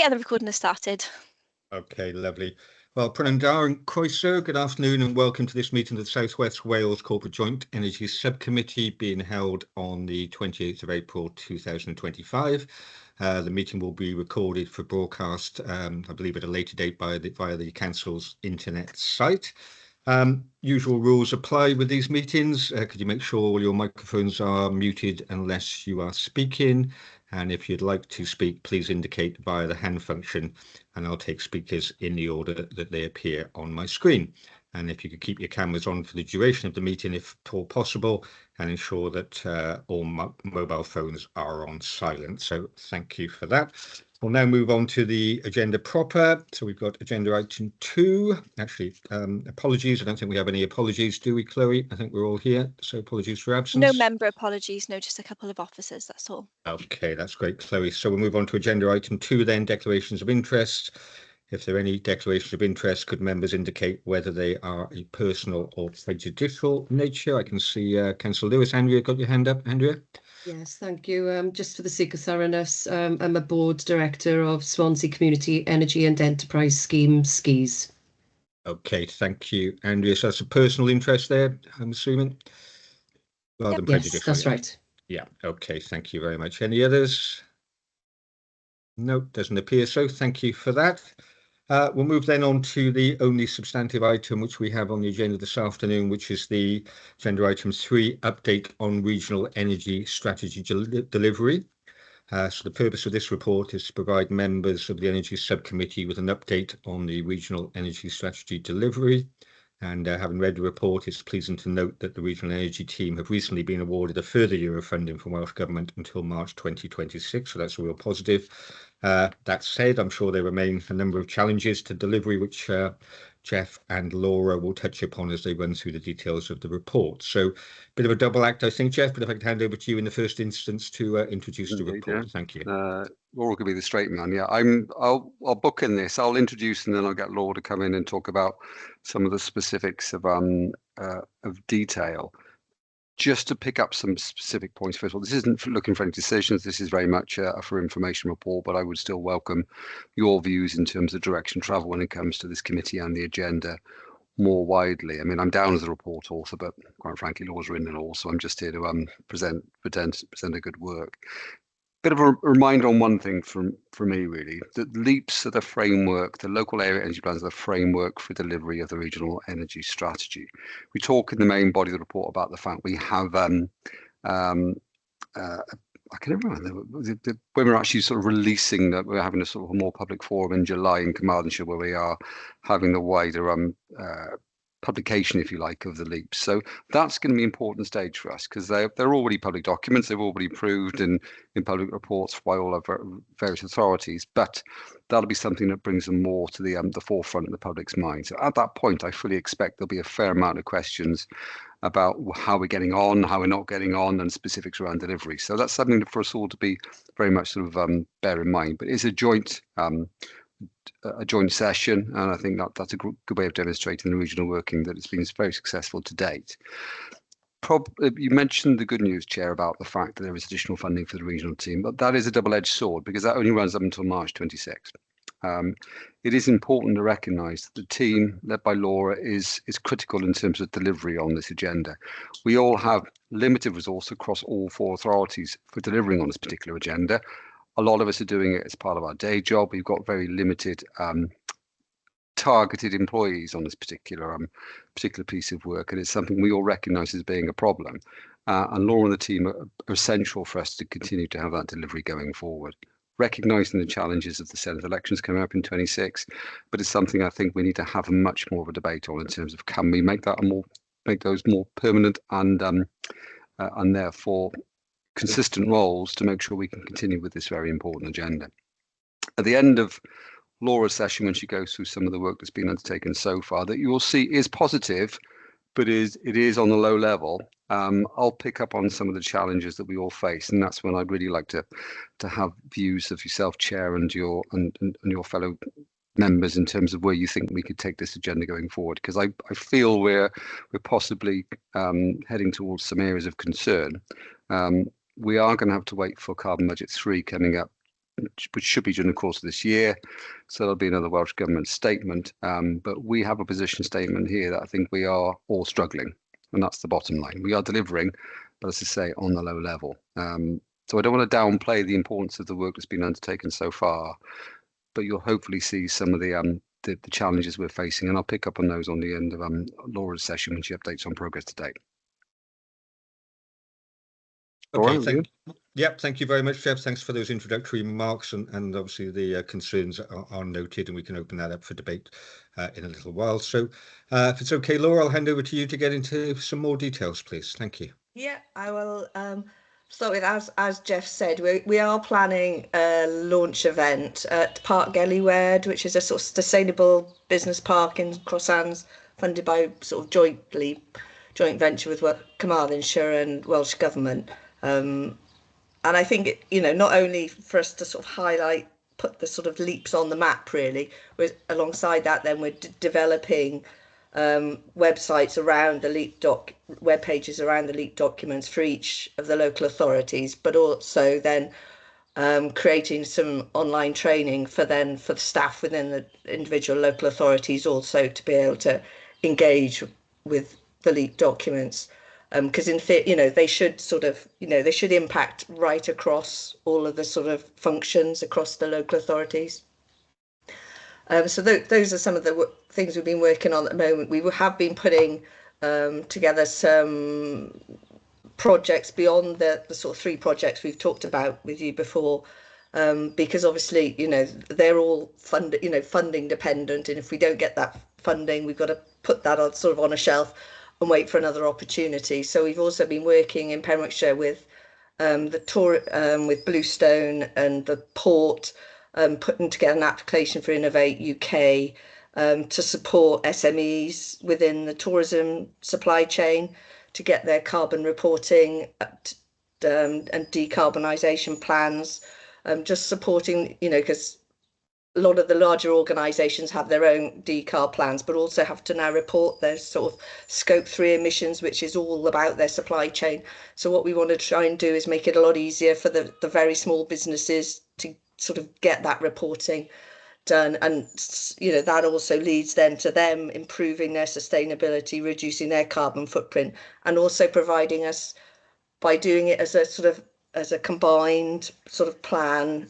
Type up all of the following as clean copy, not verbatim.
Yeah, the recording has started. Okay, lovely. Well, Prynhawn and Croeso, good afternoon and welcome to this meeting of the South West Wales Corporate Joint Energy Subcommittee being held on the 28th of April 2025. The meeting will be recorded for broadcast, I believe at a later date via the Council's internet site. Usual rules apply with these meetings. Could you make sure all your microphones are muted unless you are speaking? And if you'd like to speak, please indicate via the hand function and I'll take speakers in the order that they appear on my screen. And if you could keep your cameras on for the duration of the meeting, if at all possible, and ensure that all mobile phones are on silent. So thank you for that. We'll now move on to the agenda proper. So we've got agenda item 2. Actually, apologies. I don't think we have any apologies, do we, Chloe? I think we're all here. So apologies for absence. No member apologies, no, just a couple of officers, that's all. Okay, that's great, Chloe. So we'll move on to agenda item 2 then, declarations of interest. If there are any declarations of interest, could members indicate whether they are a personal or prejudicial nature? I can see Councillor Lewis. Andrea, got your hand up, Andrea? Yes, thank you. Just for the sake of thoroughness, I'm a board director of Swansea Community Energy and Enterprise Scheme, SCEES. Okay, thank you, Andrea. So that's a personal interest there, I'm assuming? Rather than prejudicial. Yes, that's right. Yeah, okay, thank you very much. Any others? No, doesn't appear so. Thank you for that. We'll move then on to the only substantive item which we have on the agenda this afternoon, which is the agenda item 3, update on regional energy strategy delivery. So the purpose of this report is to provide members of the Energy Subcommittee with an update on the regional energy strategy delivery. And having read the report, it's pleasing to note that the Regional Energy Team have recently been awarded a further year of funding from Welsh Government until March 2026, so that's a real positive. That said, I'm sure there remain a number of challenges to delivery, which Jeff and Laura will touch upon as they run through the details of the report. So a bit of a double act, I think, Jeff, but if I could hand over to you in the first instance to introduce the report. Thank you. Laura could be the straight man. Yeah, I'll book in this. I'll introduce and then I'll get Laura to come in and talk about some of the specifics of detail. Just to pick up some specific points, first of all, this isn't looking for any decisions. This is very much a for information report, but I would still welcome your views in terms of direction travel when it comes to this committee and the agenda more widely. I mean, I'm down as a report author, but quite frankly, Laura's written it all, so I'm just here to present a good work. Bit of a reminder on one thing for me, really, that LEAPs are the framework, the local area energy plans are the framework for delivery of the regional energy strategy. We talk in the main body of the report about the fact we have, I can never remember, when we're actually sort of releasing that, we're having a sort of a more public forum in July in Carmarthenshire where we are having the wider publication, if you like, of the LEAPs. So that's going to be an important stage for us because they're already public documents. They've already proved in public reports by all our various authorities, but that'll be something that brings them more to the forefront of the public's mind. So at that point, I fully expect there'll be a fair amount of questions about how we're getting on, how we're not getting on, and specifics around delivery. So that's something for us all to be very much sort of bear in mind. But it's a joint session, and I think that's a good way of demonstrating the regional working that it's been very successful to date. You mentioned the good news, Chair, about the fact that there is additional funding for the regional team, but that is a double-edged sword because that only runs up until March 26. It is important to recognise that the team led by Laura is critical in terms of delivery on this agenda. We all have limited resource across all 4 authorities for delivering on this particular agenda. A lot of us are doing it as part of our day job. We've got very limited targeted employees on this particular piece of work, and it's something we all recognise as being a problem. And Laura and the team are essential for us to continue to have that delivery going forward. Recognising the challenges of the Senate elections coming up in 26, but it's something I think we need to have much more of a debate on in terms of can we make those more permanent and therefore consistent roles to make sure we can continue with this very important agenda. At the end of Laura's session, when she goes through some of the work that's been undertaken so far, that you will see is positive, but it is on the low level. I'll pick up on some of the challenges that we all face, and that's when I'd really like to have views of yourself, Chair, and your fellow members in terms of where you think we could take this agenda going forward, because I feel we're possibly heading towards some areas of concern. We are going to have to wait for Carbon Budget 3 coming up which should be during the course of this year. So there'll be another Welsh Government statement. But we have a position statement here that I think we are all struggling, and that's the bottom line. We are delivering, but as I say, on the low level. So I don't want to downplay the importance of the work that's been undertaken so far, but you'll hopefully see some of the challenges we're facing, and I'll pick up on those on the end of Laura's session when she updates on progress to date. Okay, thank you very much, Jeff. Thanks for those introductory remarks, and obviously the concerns are noted, and we can open that up for debate in a little while. So if it's okay, Laura, I'll hand over to you to get into some more details, please. Thank you. Yeah, I will start with, as Jeff said, we are planning a launch event at Park Gelliwerd, which is a sort of sustainable business park in Crosshands, funded by sort of joint venture with Carmarthenshire and Welsh Government. And I think, not only for us to sort of put the sort of leaps on the map, really, alongside that, then we're developing websites around the LEAP web pages around the LEAP documents for each of the local authorities, but also then creating some online training for the staff within the individual local authorities also to be able to engage with the LEAP documents. Because they should they should impact right across all of the sort of functions across the local authorities. So those are some of the things we've been working on at the moment. We have been putting together some projects beyond the sort of 3 projects we've talked about with you before, because obviously they're all funding dependent, and if we don't get that funding, we've got to put that on a shelf and wait for another opportunity. So we've also been working in Pembrokeshire with with Bluestone and the port, putting together an application for Innovate UK to support SMEs within the tourism supply chain to get their carbon reporting and decarbonisation plans, just supporting, because a lot of the larger organisations have their own decarb plans, but also have to now report their sort of scope 3 emissions, which is all about their supply chain. So what we want to try and do is make it a lot easier for the very small businesses to sort of get that reporting done, and that also leads then to them improving their sustainability, reducing their carbon footprint, and also providing us, by doing it as a combined sort of plan,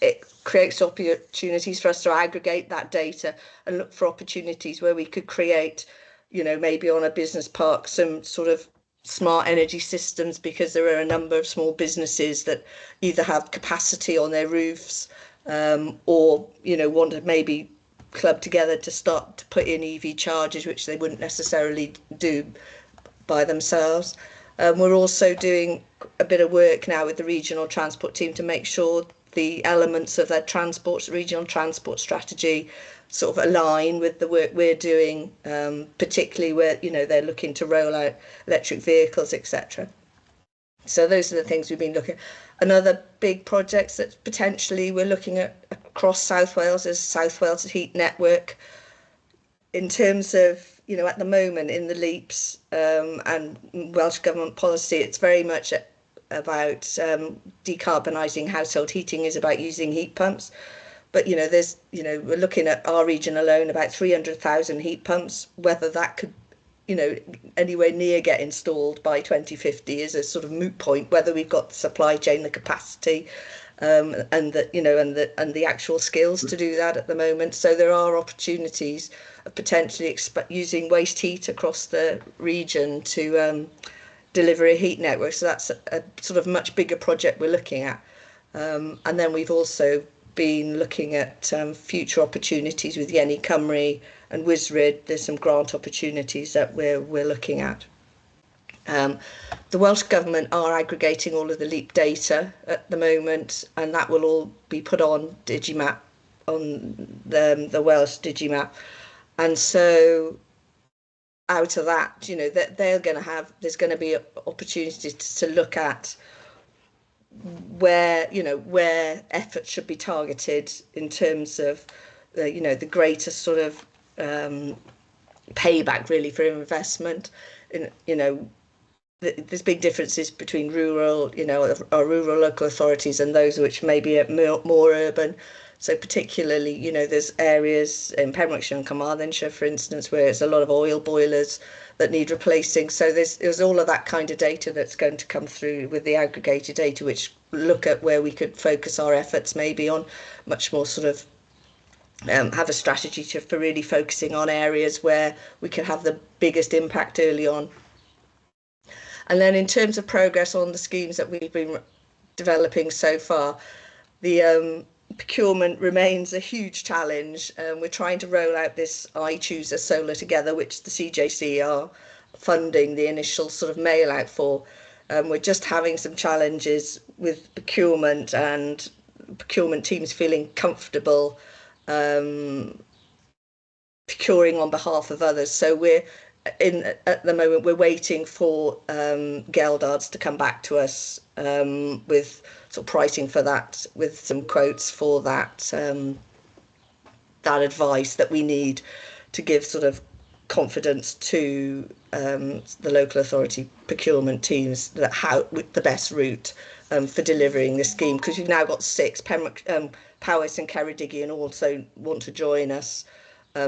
it creates opportunities for us to aggregate that data and look for opportunities where we could create, maybe on a business park, some sort of smart energy systems, because there are a number of small businesses that either have capacity on their roofs or want to maybe club together to start to put in EV chargers, which they wouldn't necessarily do by themselves. We're also doing a bit of work now with the regional transport team to make sure the elements of their regional transport strategy sort of align with the work we're doing, particularly where they're looking to roll out electric vehicles, etc. So those are the things we've been looking at. Another big project that potentially we're looking at across South Wales is South Wales Heat Network. In terms of, at the moment in the LEAPs and Welsh Government policy, it's very much about decarbonising household heating, is about using heat pumps. But, we're looking at our region alone, about 300,000 heat pumps. Whether that could, anywhere near get installed by 2050 is a sort of moot point, whether we've got the supply chain, the capacity, and the actual skills to do that at the moment. So there are opportunities of potentially using waste heat across the region to deliver a heat network. So that's a sort of much bigger project we're looking at. And then we've also been looking at future opportunities with Yenny Cymru and Wisrid. There's some grant opportunities that we're looking at. The Welsh Government are aggregating all of the LEAP data at the moment, and that will all be put on Digimap, on the Welsh Digimap. And so out of that, that there's going to be opportunities to look at where efforts should be targeted in terms of the greatest sort of payback really for investment. there's big differences between rural, our rural local authorities and those which maybe are more urban. So particularly, there's areas in Pembrokeshire and Carmarthenshire, for instance, where it's a lot of oil boilers that need replacing. So there's all of that kind of data that's going to come through with the aggregated data, which look at where we could focus our efforts maybe on much more sort of have a strategy for really focusing on areas where we can have the biggest impact early on. And then in terms of progress on the schemes that we've been developing so far, the procurement remains a huge challenge. We're trying to roll out this I Choose a Solar Together, which the CJC are funding the initial sort of mail out for. We're just having some challenges with procurement and procurement teams feeling comfortable procuring on behalf of others. So at the moment we're waiting for Geldards to come back to us with sort of pricing for that, with some quotes for that that advice that we need to give sort of confidence to the local authority procurement teams that how the best route for delivering this scheme, because we've now got 6. Powys and Ceredigion also want to join us.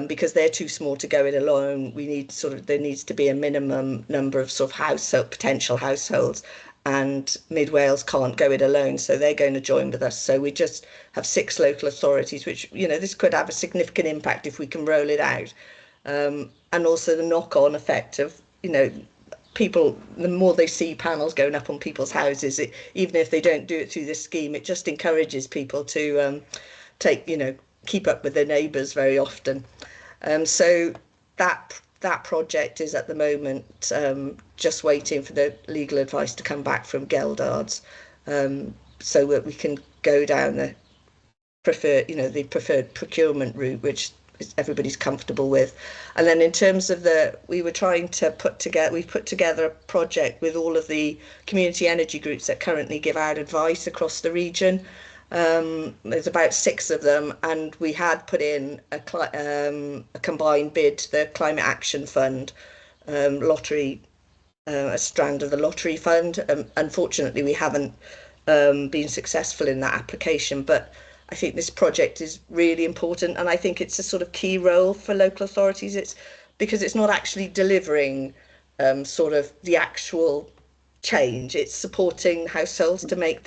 Because they're too small to go it alone, there needs to be a minimum number of sort of potential households, and Mid Wales can't go it alone, so they're going to join with us. So we just have 6 local authorities, which this could have a significant impact if we can roll it out, and also the knock-on effect of people, the more they see panels going up on people's houses, even if they don't do it through this scheme, it just encourages people to keep up with their neighbours very often. So that project is at the moment just waiting for the legal advice to come back from Geldards, so that we can go down the preferred procurement route, which everybody's comfortable with. And then in terms of we've put together a project with all of the community energy groups that currently give out advice across the region. There's about 6 of them, and we had put in a combined bid to the Climate Action Fund lottery, a strand of the lottery fund. Unfortunately, we haven't been successful in that application, but I think this project is really important, and I think it's a sort of key role for local authorities. It's because it's not actually delivering sort of the actual change. It's supporting households to make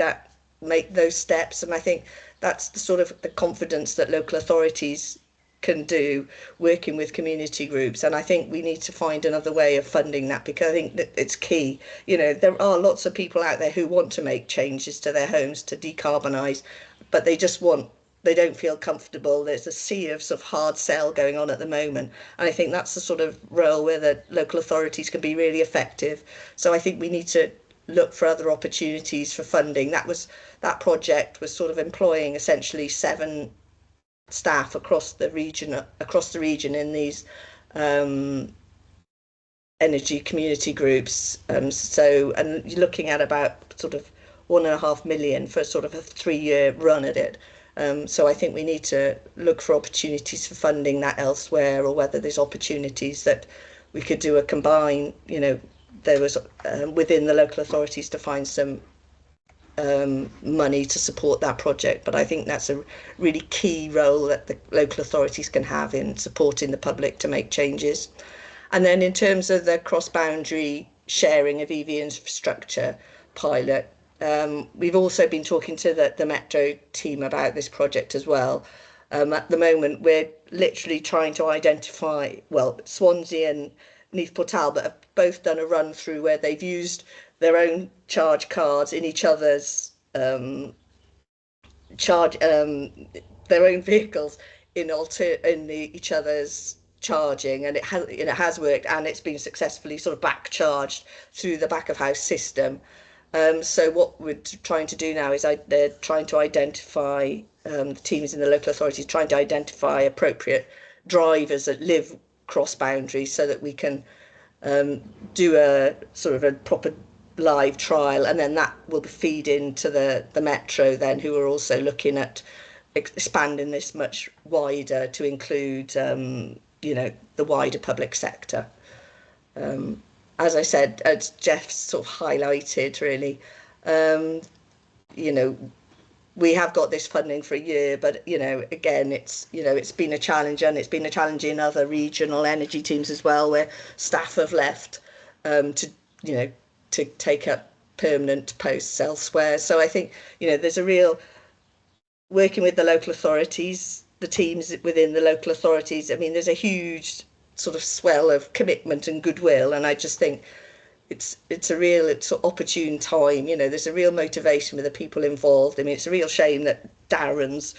those steps, and I think that's the sort of the confidence that local authorities can do, working with community groups. And I think we need to find another way of funding that, because I think that it's key. There are lots of people out there who want to make changes to their homes to decarbonise, but they don't feel comfortable. There's a sea of sort of hard sell going on at the moment, and I think that's the sort of role where the local authorities can be really effective. So I think we need to look for other opportunities for funding. That project was sort of employing essentially 7 staff across the region in these energy community groups. And you're looking at about sort of 1.5 million for sort of a 3-year run at it. So I think we need to look for opportunities for funding that elsewhere, or whether there's opportunities that we could do a combine. There was within the local authorities to find some money to support that project. But I think that's a really key role that the local authorities can have in supporting the public to make changes. And then in terms of the cross-boundary sharing of EV infrastructure pilot, we've also been talking to the Metro team about this project as well. At the moment, we're literally trying to identify, Swansea and Neath Talbot have both done a run through where they've used their own charge cards in each other's their own vehicles in each other's charging, and it has worked, and it's been successfully sort of back charged through the back of house system. So what we're trying to do now is they're trying to identify, the teams in the local authorities trying to identify appropriate drivers that live cross boundaries, so that we can do a sort of a proper live trial, and then that will feed into the Metro then, who are also looking at expanding this much wider to include the wider public sector. as I said, as Jeff sort of highlighted, really, you know, we have got this funding for a year, but again, it's been a challenge, and it's been a challenge in other regional energy teams as well, where staff have left to to take up permanent posts elsewhere. So I think there's a real working with the local authorities, the teams within the local authorities. I mean, there's a huge sort of swell of commitment and goodwill, and I just think it's a real opportune time. There's a real motivation with the people involved. I mean, it's a real shame that Darren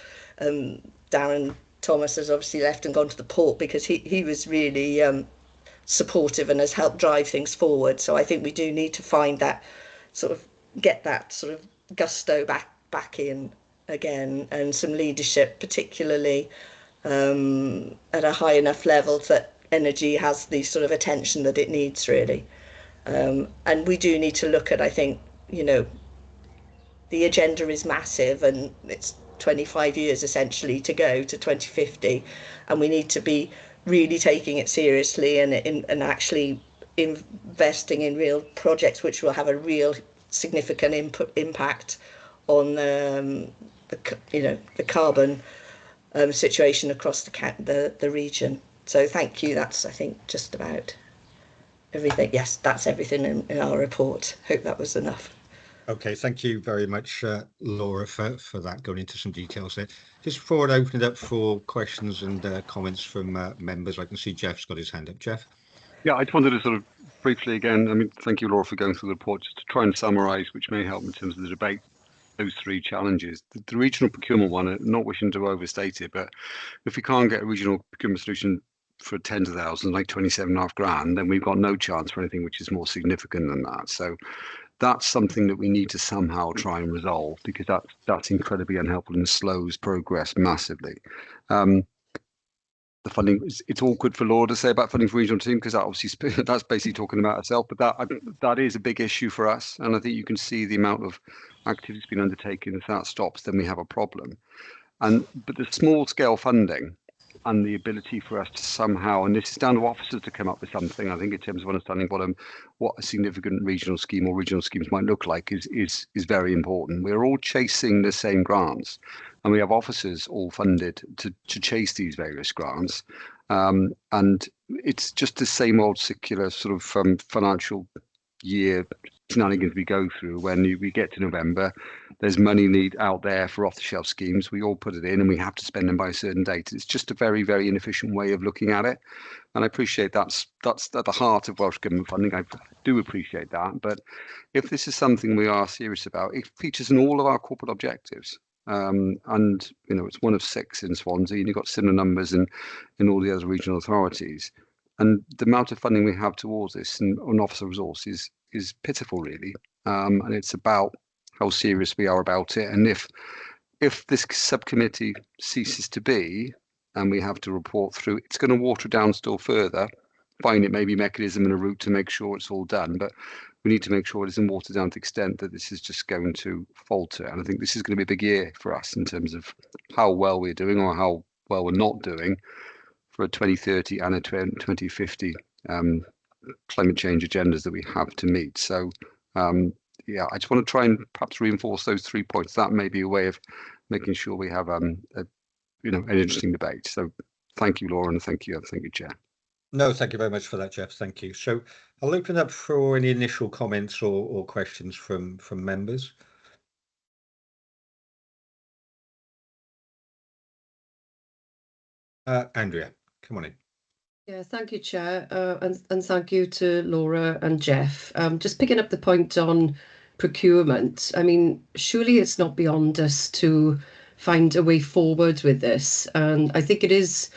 Thomas has obviously left and gone to the port, because he was really supportive and has helped drive things forward. So I think we do need to find that get that sort of gusto back in again, and some leadership, particularly at a high enough level that energy has the sort of attention that it needs, really. And we do need to look at, I think, the agenda is massive, and it's 25 years essentially to go to 2050, and we need to be really taking it seriously, and actually investing in real projects which will have a real significant impact on the carbon situation across the region. So thank you. That's, I think, just about everything. Yes, that's everything in our report. Hope that was enough. Okay, thank you very much, Laura, for that, going into some details there. Just before I open it up for questions and comments from members, I can see Jeff's got his hand up. Jeff? Yeah, I just wanted to sort of briefly again, I mean, thank you, Laura, for going through the report, just to try and summarise, which may help in terms of the debate, those three challenges. The regional procurement one, not wishing to overstate it, but if we can't get a regional procurement solution for 10 to 1,000, like 27.5 grand, then we've got no chance for anything which is more significant than that. So that's something that we need to somehow try and resolve, because that's incredibly unhelpful and slows progress massively. The funding, it's awkward for Laura to say about funding for regional team, because that obviously that's basically talking about herself, but that is a big issue for us, and I think you can see the amount of activities being undertaken. If that stops, then we have a problem. But the small scale funding and the ability for us to somehow, and this is down to officers to come up with something, I think, in terms of understanding what a significant regional scheme or regional schemes might look like is very important. We're all chasing the same grants, and we have officers all funded to chase these various grants. And it's just the same old secular sort of financial year shenanigans we go through. When we get to November, there's money out there for off-the-shelf schemes. We all put it in, and we have to spend them by a certain date. It's just a very, very inefficient way of looking at it. And I appreciate that's at the heart of Welsh Government funding. I do appreciate that. But if this is something we are serious about, it features in all of our corporate objectives. And it's one of 6 in Swansea, and you've got similar numbers in all the other regional authorities. And the amount of funding we have towards this and on officer resources is pitiful, really. And it's about how serious we are about it. And if this subcommittee ceases to be, and we have to report through, it's going to water down still further. Find it maybe mechanism and a route to make sure it's all done, but we need to make sure it isn't watered down to the extent that this is just going to falter. And I think this is going to be a big year for us in terms of how well we're doing or how well we're not doing for a 2030 and a 2050 climate change agendas that we have to meet. So yeah, I just want to try and perhaps reinforce those 3 points. That may be a way of making sure we have an interesting debate. So thank you, Laura, and thank you, Chair. No, thank you very much for that, Jeff. Thank you. So I'll open up for any initial comments or questions from members. Andrea, come on in. Yeah, thank you, Chair, and thank you to Laura and Jeff. Just picking up the point on procurement, I mean, surely it's not beyond us to find a way forward with this. And I think it's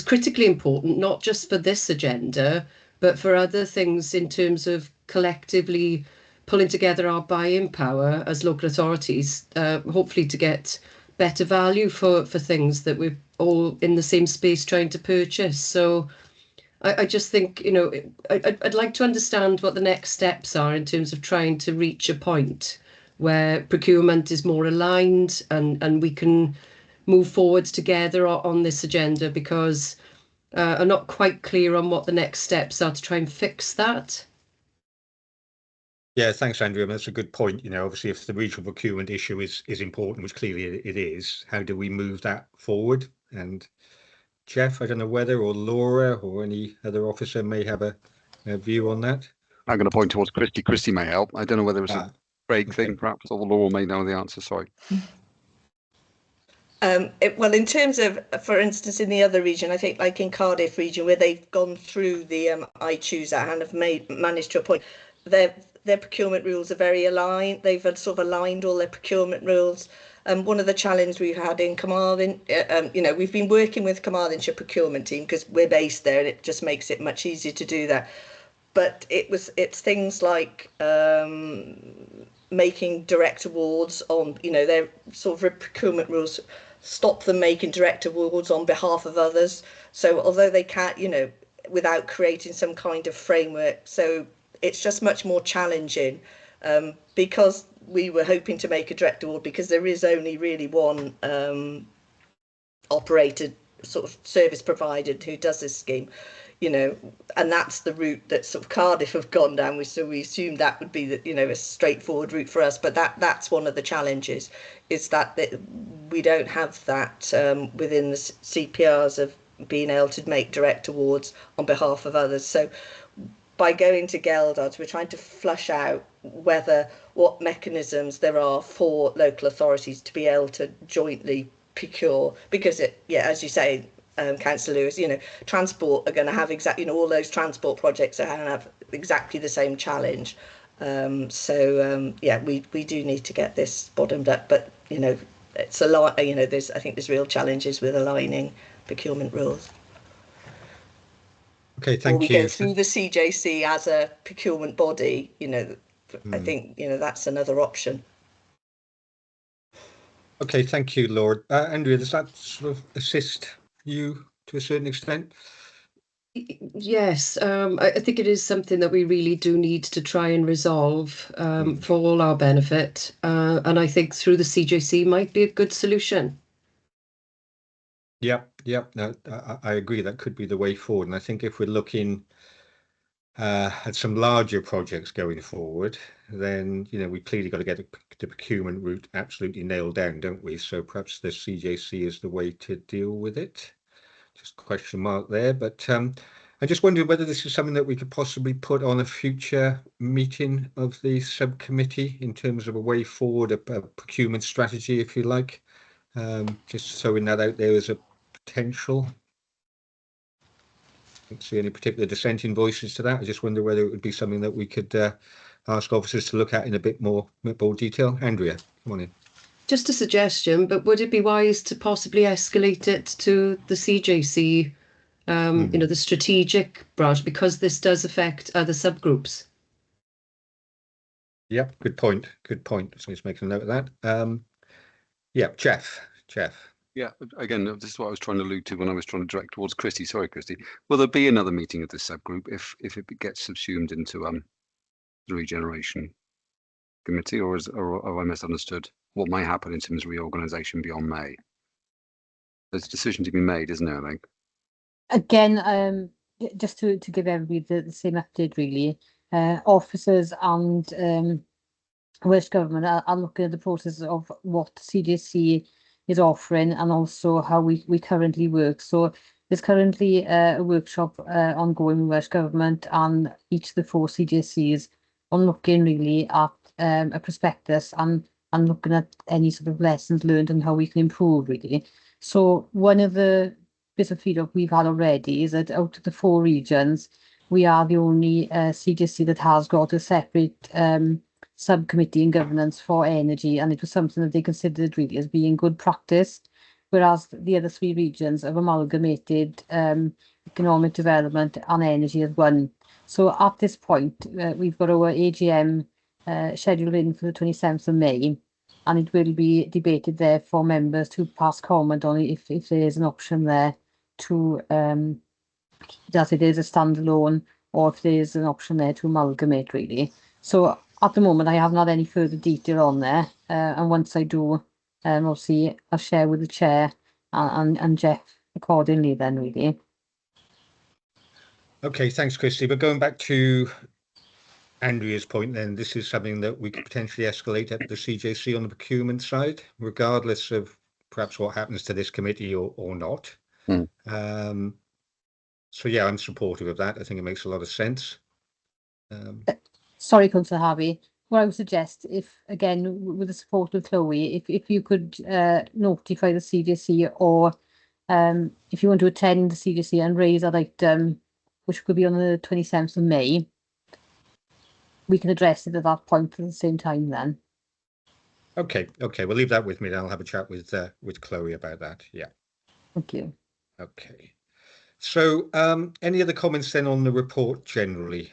critically important, not just for this agenda, but for other things in terms of collectively pulling together our buying power as local authorities, hopefully to get better value for things that we're all in the same space trying to purchase. So I just think, I'd like to understand what the next steps are in terms of trying to reach a point where procurement is more aligned and we can move forwards together on this agenda, because I'm not quite clear on what the next steps are to try and fix that. Yeah, thanks, Andrew. That's a good point. Obviously, if the regional procurement issue is important, which clearly it is, how do we move that forward? And Jeff, I don't know whether, or Laura or any other officer may have a view on that. I'm going to point towards Christy. Christy may help. I don't know whether it's a Craig okay. thing, perhaps, or Laura may know the answer. Sorry. Well, in terms of, for instance, in the other region, I think like in Cardiff region, where they've gone through the I Choose Act and have managed to appoint, their procurement rules are very aligned. They've sort of aligned all their procurement rules. One of the challenges we've had in Carmarthen, we've been working with Carmarthenshire procurement team because we're based there, and it just makes it much easier to do that. But it's things like making direct awards on, their sort of procurement rules stop them making direct awards on behalf of others. So although they can't, without creating some kind of framework, so it's just much more challenging because we were hoping to make a direct award because there is only really one operated sort of service provider who does this scheme, and that's the route that sort of Cardiff have gone down. So we assumed that would be a straightforward route for us, but that's one of the challenges, is that we don't have that within the CPRs of being able to make direct awards on behalf of others. So by going to Geldards, we're trying to flush out what mechanisms there are for local authorities to be able to jointly procure, because as you say, Councillor Lewis, transport are going to have exactly, all those transport projects are going to have exactly the same challenge. We do need to get this bottomed up, but it's a lot. I think there's real challenges with aligning procurement rules. Okay, thank you. Or we go through the CJC as a procurement body. I think that's another option. Okay, thank you, Lord. Andrea, does that sort of assist you to a certain extent? Yes, I think it is something that we really do need to try and resolve for all our benefit. And I think through the CJC might be a good solution. Yep. No, I agree. That could be the way forward. And I think if we're looking at some larger projects going forward, then we clearly got to get the procurement route absolutely nailed down, don't we? So perhaps the CJC is the way to deal with it. Just question mark there, but I just wondered whether this is something that we could possibly put on a future meeting of the subcommittee in terms of a way forward, a procurement strategy, if you like. Just throwing that out there as a potential. I don't see any particular dissenting voices to that. I just wonder whether it would be something that we could ask officers to look at in a bit more detail. Andrea, come on in. Just a suggestion, but would it be wise to possibly escalate it to the CJC, the strategic branch, because this does affect other subgroups? Yep, good point. So let's make a note of that. Yeah, Jeff. Yeah, again, this is what I was trying to allude to when I was trying to direct towards Christy. Sorry, Christy. Will there be another meeting of this subgroup if it gets subsumed into the regeneration committee, or have I misunderstood what might happen in terms of reorganisation beyond May? There's a decision to be made, isn't there, I think? Again, just to give everybody the same update, really, officers and Welsh Government are looking at the process of what CJC is offering and also how we currently work. So there's currently a workshop ongoing with Welsh Government and each of the 4 CJCs on looking really at a prospectus and looking at any sort of lessons learned and how we can improve, really. So one of the bits of feedback we've had already is that out of the 4 regions, we are the only CJC that has got a separate subcommittee and governance for energy, and it was something that they considered really as being good practice, whereas the other 3 regions have amalgamated economic development and energy as one. So at this point, we've got our AGM scheduled in for the 27th of May, and it will be debated there for members to pass comment on if there is an option there to that it is a standalone, or if there is an option there to amalgamate, really. So at the moment, I haven't had any further detail on there, and once I do, obviously I'll share with the chair and Jeff accordingly then, really. Okay, thanks, Christy. But going back to Andrea's point, then this is something that we could potentially escalate at the CJC on the procurement side, regardless of perhaps what happens to this committee or not. So yeah, I'm supportive of that. I think it makes a lot of sense. Sorry, Councillor Harvey. What I would suggest, if again with the support of Chloe, if you could notify the CJC, or if you want to attend the CJC and raise that item, which could be on the 27th of May, we can address it at that point at the same time then. Okay, we'll leave that with me. Then I'll have a chat with Chloe about that. Yeah. Thank you. Okay. So, any other comments then on the report generally?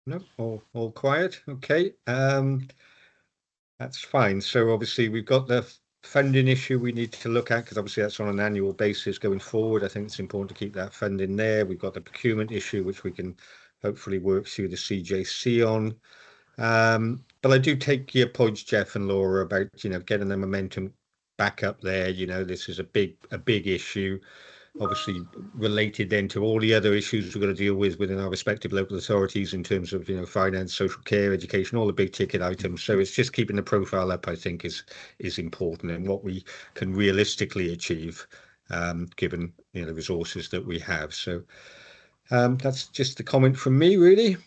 No, all quiet. Okay. That's fine. So obviously we've got the funding issue we need to look at, because obviously that's on an annual basis going forward. I think it's important to keep that funding there. We've got the procurement issue, which we can hopefully work through the CJC on. But I do take your points, Jeff and Laura, about, getting the momentum back up there. This is a big issue, obviously related then to all the other issues we've got to deal with within our respective local authorities in terms of, finance, social care, education, all the big ticket items. So it's just keeping the profile up, I think, is important, and what we can realistically achieve, given, the resources that we have. So that's just a comment from me, really.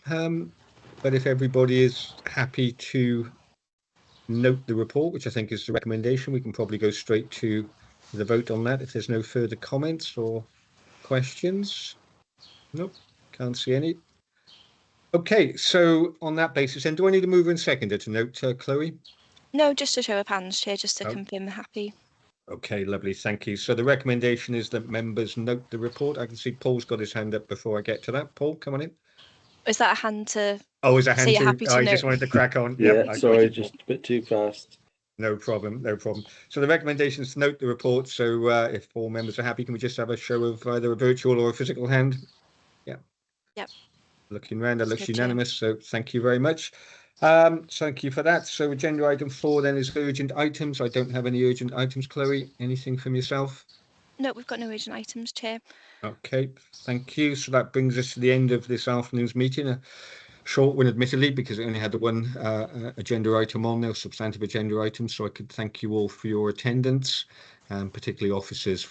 But if everybody is happy to note the report, which I think is the recommendation, we can probably go straight to the vote on that if there's no further comments or questions. Nope, can't see any. Okay, so on that basis, then, do I need a mover and seconder to note, Chloe? No, just a show of hands, Chair, just to confirm they're happy. Okay, lovely, thank you. So the recommendation is that members note the report. I can see Paul's got his hand up before I get to that. Paul, come on in. Is that a hand to is a hand say you're to? happy to I note? just wanted to crack on. Yeah, Yep, sorry, just a bit too fast. No problem. So the recommendation is to note the report. So if all members are happy, can we just have a show of either a virtual or a physical hand? Yeah. Yep. Looking around, that looks Good, unanimous. So thank you very much. Thank you for that. So agenda item 4 then is urgent items. I don't have any urgent items. Chloe, anything from yourself? No, we've got no urgent items, Chair. Okay, thank you. So that brings us to the end of this afternoon's meeting. A short one, admittedly, because it only had the one agenda item on there, substantive agenda item. So I could thank you all for your attendance, and particularly officers